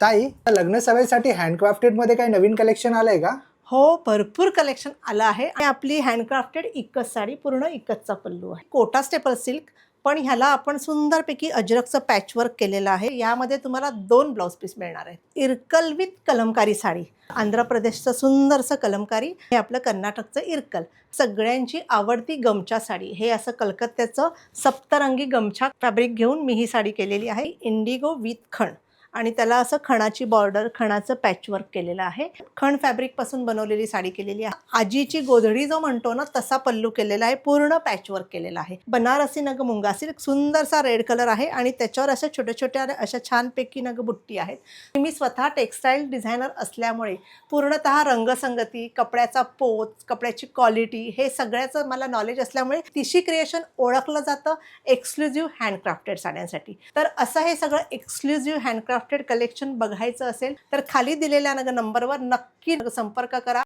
ताई, लग्न सराईसाठी हँडक्राफ्टेड मध्ये काही नवीन कलेक्शन आलंय का? हो, भरपूर कलेक्शन आलं आहे आणि आपली हँडक्राफ्टेड इक्कच साडी, पूर्ण इक्कचा पल्लू आहे. कोटा स्टेपल सिल्क, पण ह्याला आपण सुंदरपैकी अजरकचं पॅचवर्क केलेलं आहे. यामध्ये तुम्हाला 2 ब्लाउज पीस मिळणार आहेत. इरकल विथ कलमकारी साडी, आंध्र प्रदेशचं सुंदरसं कलमकारी, हे आपलं कर्नाटकचं इरकल. सगळ्यांची आवडती गमछा साडी, हे असं कलकत्त्याचं सप्तरंगी गमछा फॅब्रिक घेऊन मी ही साडी केलेली आहे. इंडिगो विथ खण, आणि त्याला असं खणाची बॉर्डर, खणाचं पॅचवर्क केलेलं आहे. खण फॅब्रिकपासून बनवलेली साडी केलेली आहे. आजीची गोधडी जो म्हणतो ना, तसा पल्लू केलेला आहे, पूर्ण पॅचवर्क केलेला आहे. बनारसी नग मुंगा सिल्क, सुंदरसा रेड कलर आहे आणि त्याच्यावर अशा छोट्या छोट्या अशा छानपैकी नग बुट्टी आहेत. मी स्वतः टेक्स्टाईल डिझायनर असल्यामुळे पूर्णतः रंगसंगती, कपड्याचा पोत, कपड्याची क्वालिटी, हे सगळ्याचं मला नॉलेज असल्यामुळे तिशी क्रिएशन ओळखलं जातं एक्सक्लुझिव्ह हँडक्राफ्टेड साड्यांसाठी. तर असं हे सगळं एक्सक्लुझिव्ह हँडक्राफ्टेड कलेक्शन बघायचं असेल तर खाली दिलेल्या नंबरवर नक्की संपर्क करा.